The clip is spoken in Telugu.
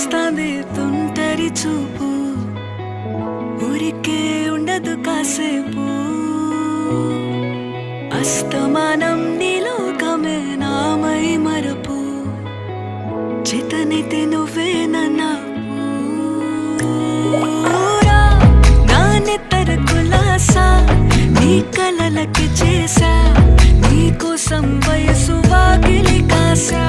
వస్తాంది తుంటరి చూపు, ఊరికే ఉండదు కాసేపు. అస్తమానం నీలోకమే నామై మరపు, చేతనైతే నువ్వే నన్నాపు. నా నెత్తర కులాసా నీ కలలకి చేసా, నీ కోసం వయసు వాకిలి కాసా.